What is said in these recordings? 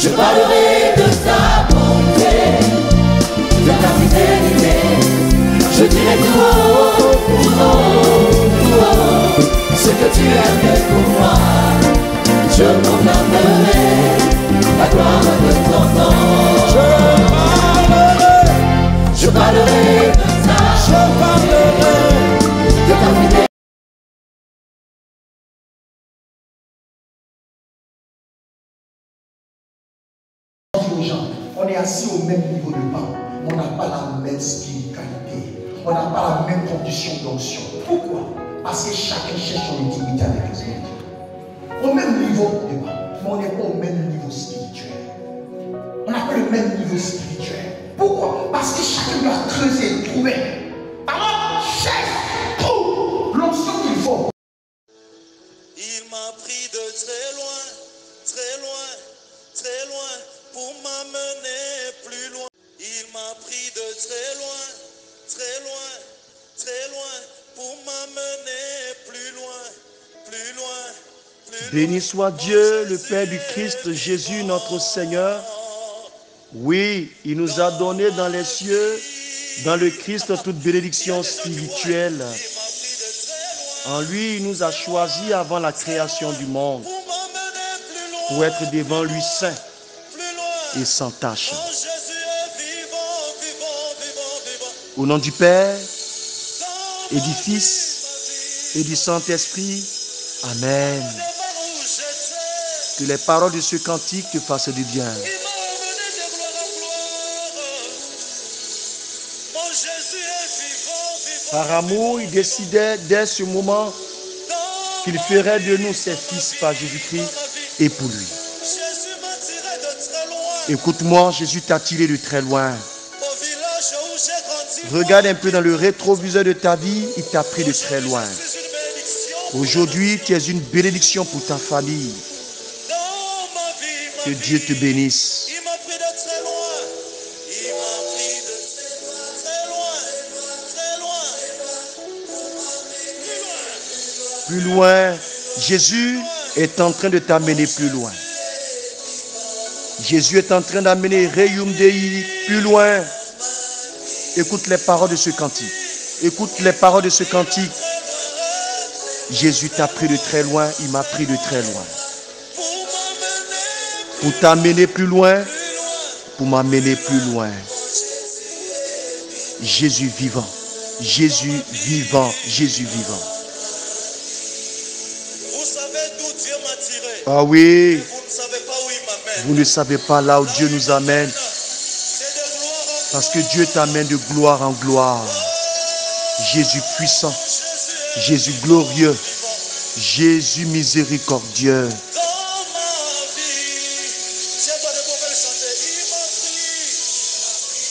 Je parlerai de ta bonté, de ta fidélité. Je dirai tout haut, tout haut, tout haut, ce que tu as fait pour moi. Je proclamerai la gloire de ton nom. Je parlerai de ta bonté, de ta fidélité. On est assis au même niveau de banc, mais on n'a pas la même spiritualité, on n'a pas la même condition d'onction. Pourquoi? Parce que chacun cherche son intimité avec les autres. Au même niveau de banc, mais on n'est pas au même niveau spirituel. On n'a pas le même niveau spirituel. Pourquoi? Parce que chacun doit creuser et trouver. Alors, cherche, trouve l'onction qu'il faut. Il m'a pris de très loin, très loin, très loin, pour m'amener plus loin. Il m'a pris de très loin, très loin, très loin, pour m'amener plus loin, plus loin, plus loin. Béni soit Dieu, le Père du Christ Jésus, notre Seigneur. Oui, il nous a donné dans les cieux, dans le Christ, toute bénédiction spirituelle. En lui, il nous a choisis avant la création du monde pour être devant lui saint et sans tache. Au nom du Père et du Fils et du Saint-Esprit, Amen. Que les paroles de ce cantique te fassent du bien. Par amour, il décidait dès ce moment qu'il ferait de nous ses fils par Jésus-Christ et pour lui. Écoute-moi, Jésus t'a tiré de très loin. Regarde un peu dans le rétroviseur de ta vie, il t'a pris de très loin. Aujourd'hui, tu es une bénédiction pour ta famille. Que Dieu te bénisse. Plus loin, Jésus est en train de t'amener plus loin. Jésus est en train d'amener Reum Dei plus loin. Écoute les paroles de ce cantique. Écoute les paroles de ce cantique. Jésus t'a pris de très loin, il m'a pris de très loin. Pour t'amener plus loin, pour m'amener plus loin. Jésus vivant, Jésus vivant, Jésus vivant. Ah oui, vous ne savez pas là où Dieu nous amène. Parce que Dieu t'amène de gloire en gloire. Jésus puissant, Jésus glorieux, Jésus miséricordieux.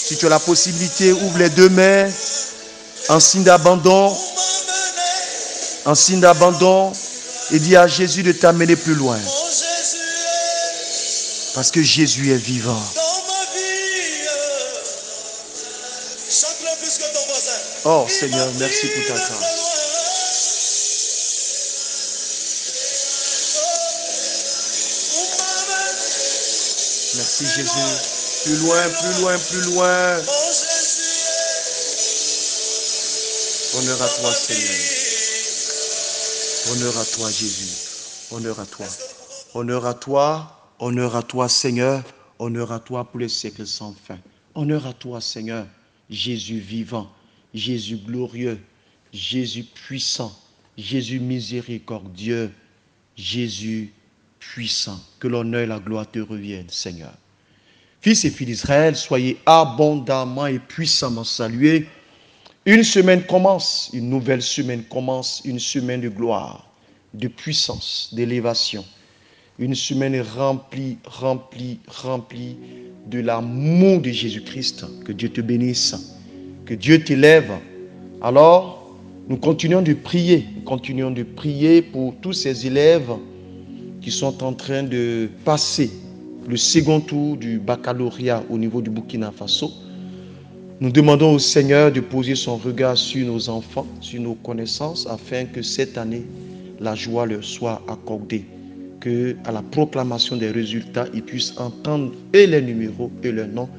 Si tu as la possibilité, ouvre les deux mains en signe d'abandon. En signe d'abandon. Et dis à Jésus de t'amener plus loin. Parce que Jésus est vivant. Oh Seigneur, merci pour ta grâce. Merci Jésus. Plus loin, plus loin, plus loin. Honneur à toi Seigneur. Honneur à toi Jésus. Honneur à toi. Honneur à toi. Honneur à toi Seigneur. Honneur à toi pour les siècles sans fin. Honneur à toi Seigneur. Jésus vivant. Jésus glorieux. Jésus puissant. Jésus miséricordieux. Jésus puissant. Que l'honneur et la gloire te reviennent Seigneur. Fils et filles d'Israël, soyez abondamment et puissamment salués. Une semaine commence, une nouvelle semaine commence, une semaine de gloire, de puissance, d'élévation. Une semaine remplie de l'amour de Jésus-Christ. Que Dieu te bénisse, que Dieu t'élève. Alors, nous continuons de prier pour tous ces élèves qui sont en train de passer le second tour du baccalauréat au niveau du Burkina Faso. Nous demandons au Seigneur de poser son regard sur nos enfants, sur nos connaissances, afin que cette année, la joie leur soit accordée. que à la proclamation des résultats, ils puissent entendre et les numéros et leurs noms,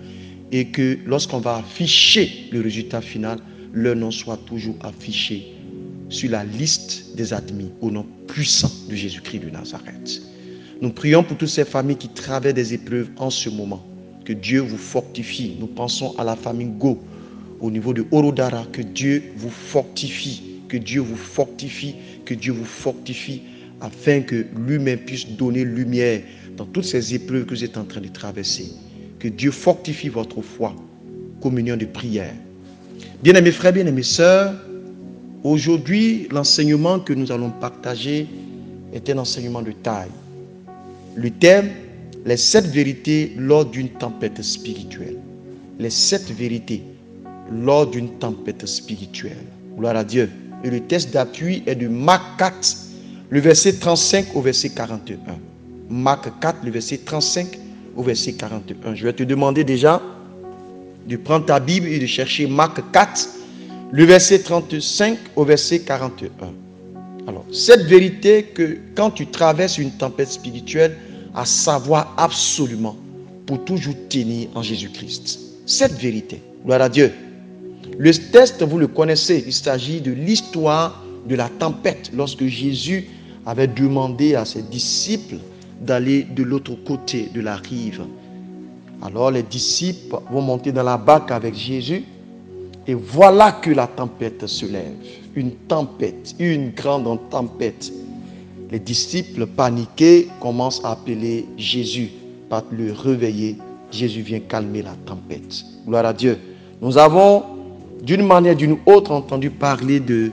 et que lorsqu'on va afficher le résultat final, leur nom soit toujours affiché sur la liste des admis au nom puissant de Jésus-Christ de Nazareth. Nous prions pour toutes ces familles qui traversent des épreuves en ce moment. Que Dieu vous fortifie. Nous pensons à la famille Go au niveau de Orodara. Que Dieu vous fortifie. Que Dieu vous fortifie. Que Dieu vous fortifie afin que lui-même puisse donner lumière dans toutes ces épreuves que vous êtes en train de traverser. Que Dieu fortifie votre foi. Communion de prière. Bien-aimés frères, bien-aimés sœurs, aujourd'hui, l'enseignement que nous allons partager est un enseignement de taille. Le thème, les 7 vérités lors d'une tempête spirituelle. Les 7 vérités lors d'une tempête spirituelle. Gloire à Dieu. Et le texte d'appui est de Marc 4, le verset 35 au verset 41. Marc 4, le verset 35 au verset 41. Je vais te demander déjà de prendre ta Bible et de chercher Marc 4, le verset 35 au verset 41. Alors, cette vérité que quand tu traverses une tempête spirituelle, à savoir absolument pour toujours tenir en Jésus-Christ. Cette vérité, gloire à Dieu. Le texte, vous le connaissez, il s'agit de l'histoire de la tempête lorsque Jésus avait demandé à ses disciples d'aller de l'autre côté de la rive. Alors les disciples vont monter dans la barque avec Jésus et voilà que la tempête se lève. Une tempête, une grande tempête. Les disciples paniqués commencent à appeler Jésus pour le réveiller. Jésus vient calmer la tempête. Gloire à Dieu. Nous avons d'une manière ou d'une autre entendu parler de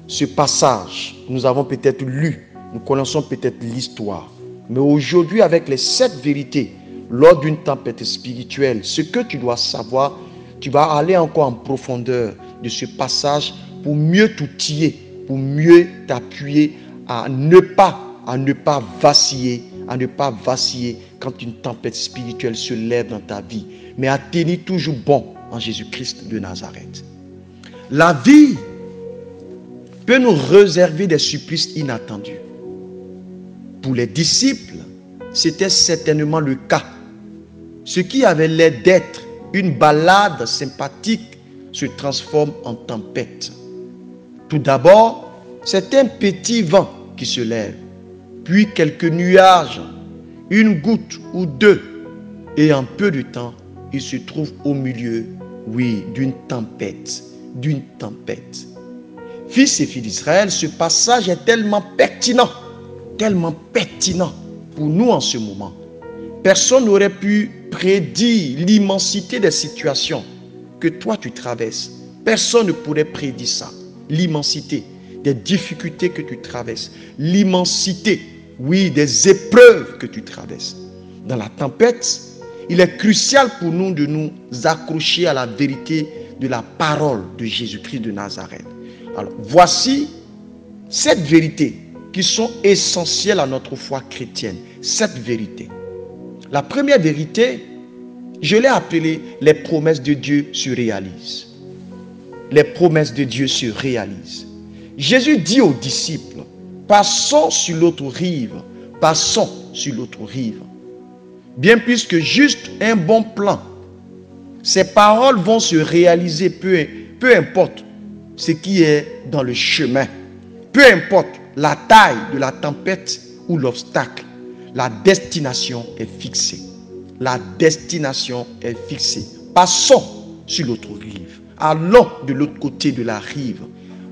ce passage. Nous avons peut-être lu, nous connaissons peut-être l'histoire. Mais aujourd'hui, avec les 7 vérités, lors d'une tempête spirituelle, ce que tu dois savoir, tu vas aller encore en profondeur de ce passage pour mieux t'outiller, pour mieux t'appuyer à ne pas vaciller quand une tempête spirituelle se lève dans ta vie, mais à tenir toujours bon en Jésus-Christ de Nazareth. La vie peut nous réserver des supplices inattendus. Pour les disciples, c'était certainement le cas. Ce qui avait l'air d'être une balade sympathique se transforme en tempête. Tout d'abord, c'est un petit vent qui se lève, puis quelques nuages, une goutte ou deux, et en peu de temps, il se trouve au milieu, d'une tempête, Fils et filles d'Israël, ce passage est tellement pertinent pour nous en ce moment. Personne n'aurait pu prédire l'immensité des situations que toi tu traverses. Personne ne pourrait prédire ça. L'immensité des difficultés que tu traverses. L'immensité, des épreuves que tu traverses. Dans la tempête, il est crucial pour nous de nous accrocher à la vérité de la parole de Jésus-Christ de Nazareth. Alors, voici 7 vérités qui sont essentielles à notre foi chrétienne. 7 vérités. La première vérité, je l'ai appelée les promesses de Dieu se réalisent. Les promesses de Dieu se réalisent. Jésus dit aux disciples, passons sur l'autre rive, passons sur l'autre rive. Bien plus que juste un bon plan, ces paroles vont se réaliser peu importe ce qui est dans le chemin, peu importe la taille de la tempête ou l'obstacle, la destination est fixée. La destination est fixée. Passons sur l'autre rive. Allons de l'autre côté de la rive.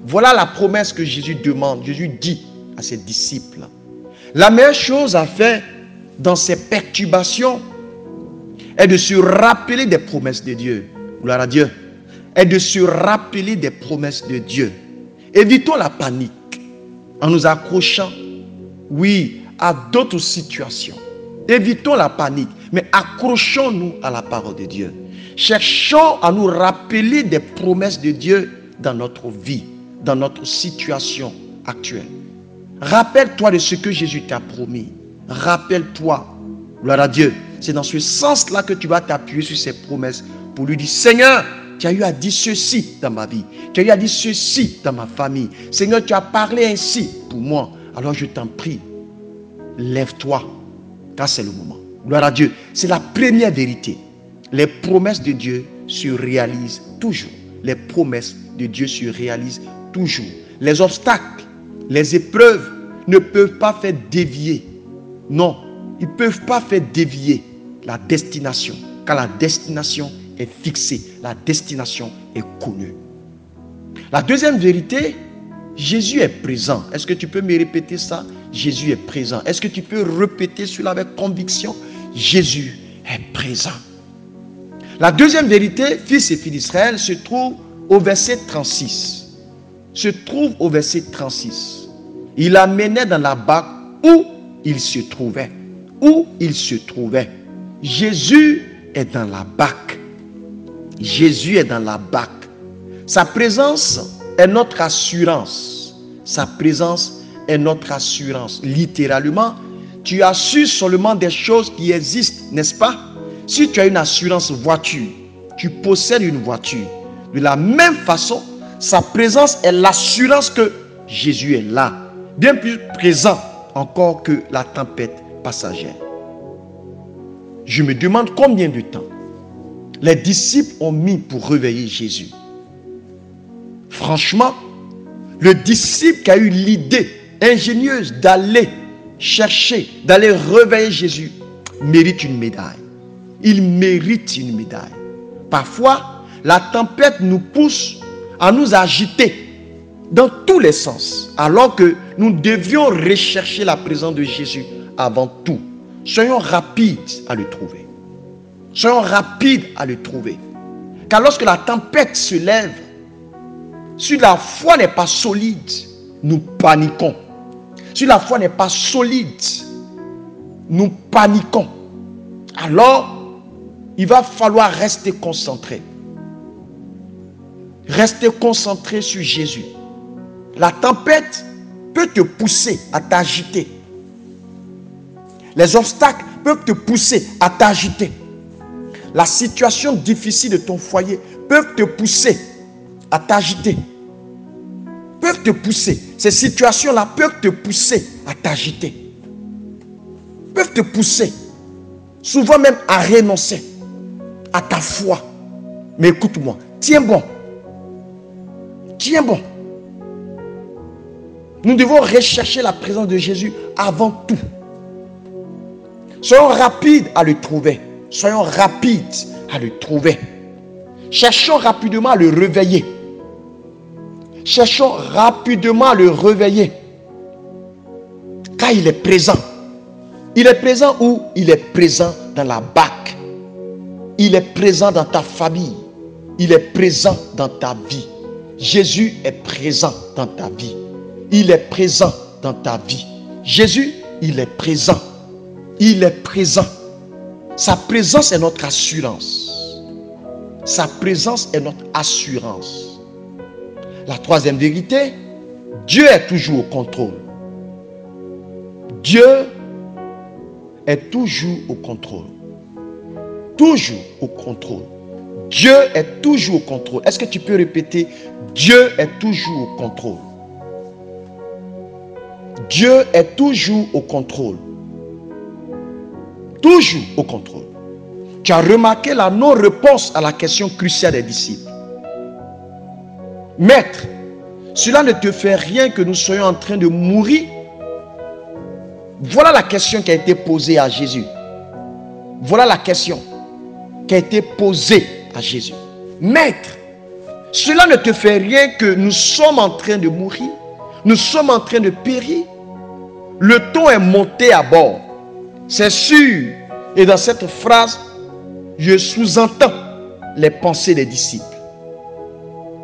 Voilà la promesse que Jésus demande. Jésus dit à ses disciples. La meilleure chose à faire dans ces perturbations est de se rappeler des promesses de Dieu. Gloire à Dieu. Est de se rappeler des promesses de Dieu. Évitons la panique en nous accrochant, à d'autres situations. Évitons la panique, mais accrochons-nous à la parole de Dieu. Cherchons à nous rappeler des promesses de Dieu dans notre vie, dans notre situation actuelle. Rappelle-toi de ce que Jésus t'a promis. Rappelle-toi, gloire à Dieu. C'est dans ce sens-là que tu vas t'appuyer sur ses promesses pour lui dire, Seigneur, tu as eu à dire ceci dans ma vie. Tu as eu à dire ceci dans ma famille. Seigneur, tu as parlé ainsi pour moi. Alors je t'en prie, lève-toi, car c'est le moment. Gloire à Dieu. C'est la première vérité. Les promesses de Dieu se réalisent toujours. Les promesses de Dieu se réalisent toujours. Les obstacles, les épreuves ne peuvent pas faire dévier. Non, ils ne peuvent pas faire dévier la destination. Car la destination est fixée. La destination est connue. La deuxième vérité, Jésus est présent. Est-ce que tu peux me répéter ça? Jésus est présent. Est-ce que tu peux répéter cela avec conviction? Jésus est présent. La deuxième vérité, fils et filles d'Israël, se trouve au verset 36. Se trouve au verset 36. Il l'amenait dans la barque où il se trouvait. Où il se trouvait. Jésus est dans la barque. Jésus est dans la barque. Sa présence est notre assurance. Sa présence est notre assurance. Littéralement, tu assures seulement des choses qui existent, n'est-ce pas? Si tu as une assurance voiture, tu possèdes une voiture. De la même façon, sa présence est l'assurance que Jésus est là. Bien plus présent encore que la tempête passagère. Je me demande combien de temps les disciples ont mis pour réveiller Jésus. Franchement, le disciple qui a eu l'idée ingénieuse d'aller chercher, d'aller réveiller Jésus, mérite une médaille. Il mérite une médaille. Parfois, la tempête nous pousse à nous agiter dans tous les sens, alors que nous devions rechercher la présence de Jésus avant tout. Soyons rapides à le trouver. Soyons rapides à le trouver. Car lorsque la tempête se lève, si la foi n'est pas solide, nous paniquons. Si la foi n'est pas solide, nous paniquons. Alors, il va falloir rester concentré. Rester concentré sur Jésus. La tempête peut te pousser à t'agiter. Les obstacles peuvent te pousser à t'agiter. La situation difficile de ton foyer peut te pousser à t'agiter. Peuvent te pousser. Ces situations-là peuvent te pousser à t'agiter. Peuvent te pousser. Souvent même à renoncer à ta foi. Mais écoute-moi. Tiens bon. Tiens bon. Nous devons rechercher la présence de Jésus avant tout. Soyons rapides à le trouver. Soyons rapides à le trouver. Cherchons rapidement à le réveiller. Cherchons rapidement à le réveiller. Car il est présent. Il est présent où? Il est présent dans la barque. Il est présent dans ta famille. Il est présent dans ta vie. Jésus est présent dans ta vie. Il est présent dans ta vie. Jésus, il est présent. Il est présent. Sa présence est notre assurance. Sa présence est notre assurance. La troisième vérité, Dieu est toujours au contrôle. Dieu est toujours au contrôle. Toujours au contrôle. Dieu est toujours au contrôle. Est-ce que tu peux répéter? Dieu est toujours au contrôle. Dieu est toujours au contrôle. Toujours au contrôle. Tu as remarqué la non-réponse à la question cruciale des disciples. Maître, cela ne te fait rien que nous soyons en train de mourir? Voilà la question qui a été posée à Jésus. Voilà la question qui a été posée à Jésus. Maître, cela ne te fait rien que nous sommes en train de mourir? Nous sommes en train de périr? Le ton est monté à bord. C'est sûr. Et dans cette phrase, je sous-entends les pensées des disciples.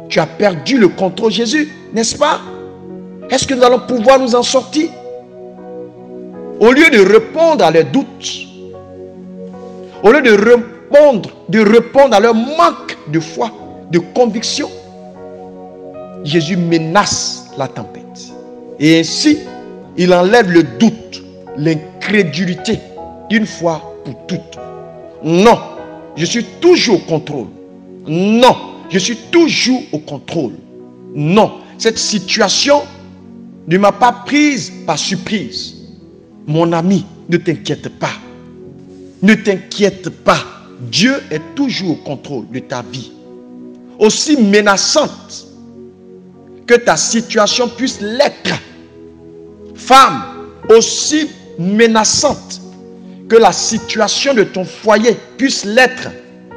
Tu as perdu le contrôle, Jésus, n'est-ce pas? Est-ce que nous allons pouvoir nous en sortir? Au lieu de répondre à leurs doutes, au lieu de répondre à leur manque de foi, de conviction, Jésus menace la tempête. Et ainsi, il enlève le doute, l'incrédulité, d'une fois pour toutes. Non, je suis toujours au contrôle. Non, je suis toujours au contrôle. Non, cette situation ne m'a pas prise par surprise. Mon ami, ne t'inquiète pas. Ne t'inquiète pas. Dieu est toujours au contrôle de ta vie. Aussi menaçante que ta situation puisse l'être. Femme, aussi menaçante que la situation de ton foyer puisse l'être,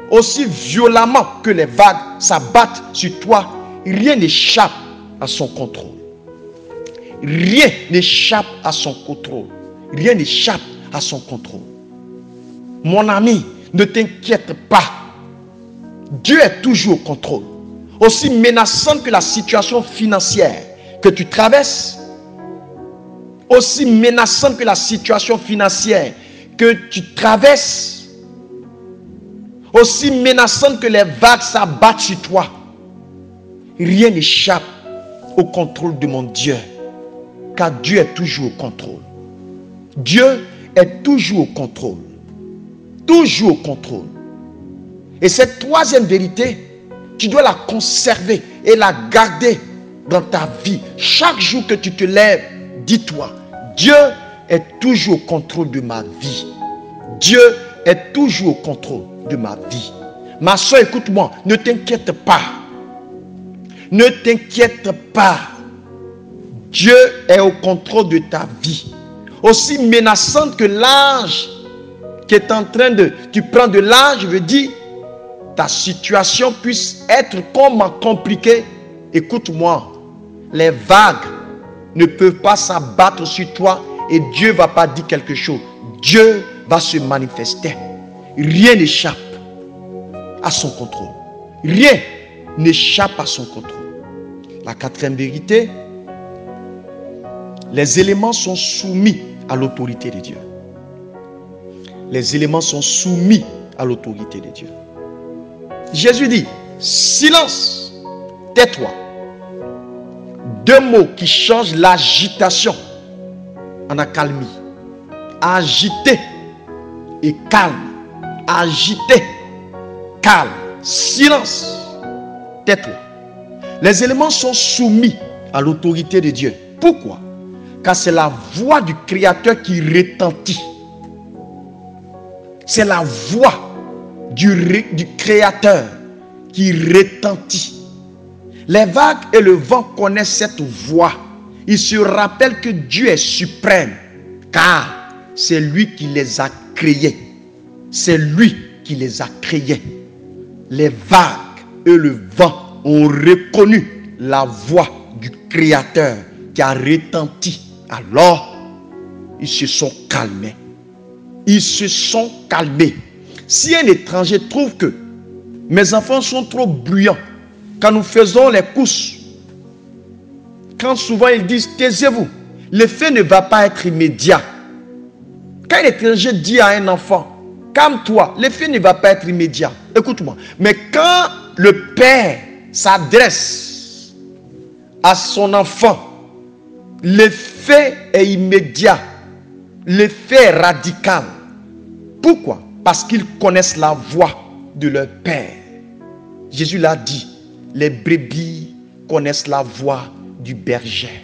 aussi violemment que les vagues s'abattent sur toi, rien n'échappe à son contrôle. Rien n'échappe à son contrôle. Rien n'échappe à son contrôle. Mon ami, ne t'inquiète pas. Dieu est toujours au contrôle. Aussi menaçante que la situation financière que tu traverses, aussi menaçante que la situation financière que tu traverses, aussi menaçante que les vagues s'abattent sur toi, rien n'échappe au contrôle de mon Dieu, car Dieu est toujours au contrôle. Dieu est toujours au contrôle. Toujours au contrôle. Et cette troisième vérité, tu dois la conserver et la garder dans ta vie. Chaque jour que tu te lèves, dis-toi, Dieu est toujours au contrôle de ma vie. Dieu est toujours au contrôle de ma vie. Ma soeur, écoute-moi, ne t'inquiète pas. Ne t'inquiète pas. Dieu est au contrôle de ta vie. Aussi menaçante que l'âge qui est en train de... Tu prends de l'âge, je veux dire, ta situation puisse être comment compliquée. Écoute-moi, les vagues ne peuvent pas s'abattre sur toi et Dieu ne va pas dire quelque chose. Dieu va se manifester. Rien n'échappe à son contrôle. Rien n'échappe à son contrôle. La quatrième vérité, les éléments sont soumis à l'autorité de Dieu. Les éléments sont soumis à l'autorité de Dieu. Jésus dit, silence, tais-toi. Deux mots qui changent l'agitation en accalmie. Agité et calme. Agité, calme. Silence, tais-toi. Les éléments sont soumis à l'autorité de Dieu. Pourquoi? Car c'est la voix du Créateur qui retentit. C'est la voix du Créateur qui retentit. Les vagues et le vent connaissent cette voix. Ils se rappellent que Dieu est suprême, car c'est lui qui les a créés. C'est lui qui les a créés. Les vagues et le vent ont reconnu la voix du Créateur qui a retenti. Alors, ils se sont calmés. Ils se sont calmés. Si un étranger trouve que mes enfants sont trop bruyants, quand nous faisons les courses, quand souvent ils disent taisez-vous, l'effet ne va pas être immédiat. Quand un étranger dit à un enfant calme-toi, l'effet ne va pas être immédiat. Écoute-moi. Mais quand le père s'adresse à son enfant, l'effet est immédiat. L'effet est radical. Pourquoi? Parce qu'ils connaissent la voix de leur père. Jésus l'a dit, les brebis connaissent la voix du berger.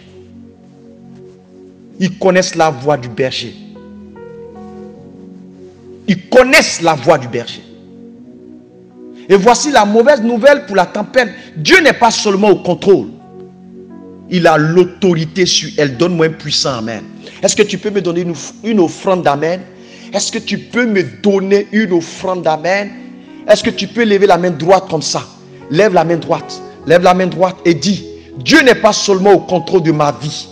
Ils connaissent la voix du berger. Ils connaissent la voix du berger. Et voici la mauvaise nouvelle pour la tempête. Dieu n'est pas seulement au contrôle. Il a l'autorité sur elle. Donne-moi un puissant amen. Est-ce que tu peux me donner une offrande d'amen? Est-ce que tu peux me donner une offrande d'amen? Est-ce que tu peux lever la main droite comme ça? Lève la main droite. Lève la main droite et dis, Dieu n'est pas seulement au contrôle de ma vie.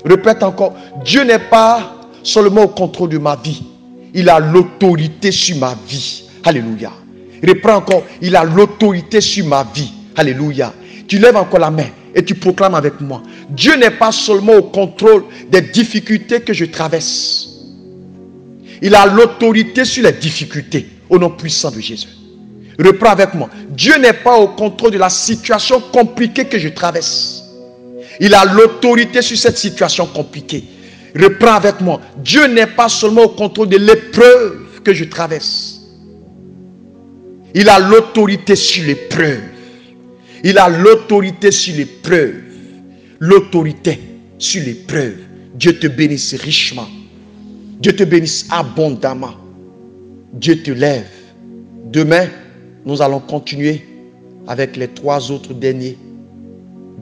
Répète encore, Dieu n'est pas seulement au contrôle de ma vie. Il a l'autorité sur ma vie. Alléluia. Reprends encore, il a l'autorité sur ma vie. Alléluia. Tu lèves encore la main et tu proclames avec moi. Dieu n'est pas seulement au contrôle des difficultés que je traverse. Il a l'autorité sur les difficultés au nom puissant de Jésus. Reprends avec moi. Dieu n'est pas au contrôle de la situation compliquée que je traverse. Il a l'autorité sur cette situation compliquée. Reprends avec moi. Dieu n'est pas seulement au contrôle de l'épreuve que je traverse. Il a l'autorité sur l'épreuve. Il a l'autorité sur l'épreuve. L'autorité sur l'épreuve. Dieu te bénisse richement. Dieu te bénisse abondamment. Dieu te lève. Demain, nous allons continuer avec les 3 autres dernières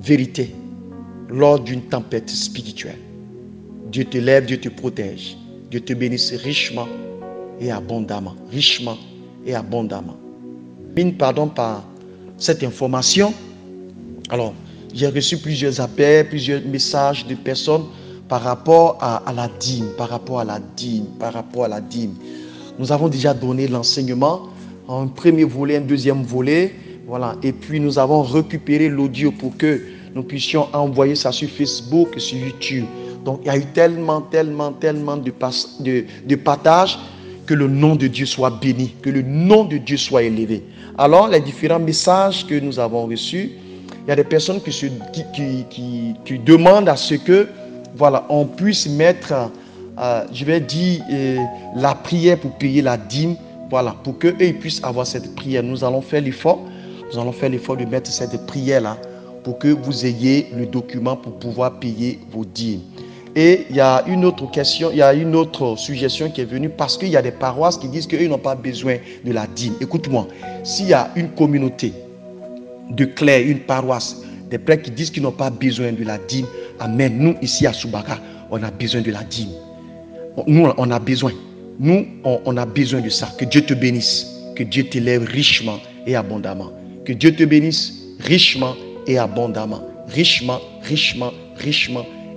vérités lors d'une tempête spirituelle. Dieu te lève, Dieu te protège. Dieu te bénisse richement et abondamment. Richement et abondamment. Pardon par cette information. Alors, j'ai reçu plusieurs appels, plusieurs messages de personnes par rapport à la dîme, par rapport à la dîme. Nous avons déjà donné l'enseignement, un premier volet, un deuxième volet, voilà. Et puis nous avons récupéré l'audio pour que nous puissions envoyer ça sur Facebook et sur YouTube. Donc il y a eu tellement de partages, que le nom de Dieu soit béni, que le nom de Dieu soit élevé. Alors les différents messages que nous avons reçus, il y a des personnes qui demandent à ce que, voilà, on puisse mettre, je vais dire, la prière pour payer la dîme, voilà, pour qu'eux ils puissent avoir cette prière. Nous allons faire l'effort de mettre cette prière-là pour que vous ayez le document pour pouvoir payer vos dîmes. Et il y a une autre question, il y a une autre suggestion qui est venue parce qu'il y a des paroisses qui disent qu'ils n'ont pas besoin de la dîme. Écoute-moi, s'il y a une communauté de clercs, une paroisse, des prêtres qui disent qu'ils n'ont pas besoin de la dîme, amen. Nous, ici à Soubaka, on a besoin de la dîme. Nous, on a besoin. Nous, on a besoin de ça. Que Dieu te bénisse. Que Dieu t'élève richement et abondamment. Que Dieu te bénisse richement et abondamment. Richement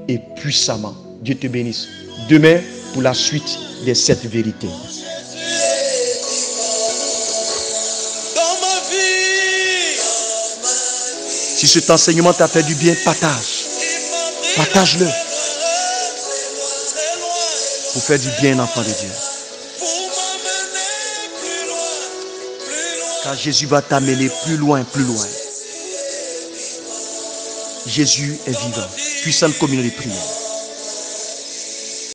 et puissamment. Dieu te bénisse. Demain, pour la suite de cette vérité. Dans ma vie, Si cet enseignement t'a fait du bien, partage-le pour faire du bien, enfant de Dieu. pour m'amener plus loin. Car Jésus va t'amener plus loin. Jésus est vivant. Puissante communion de prière.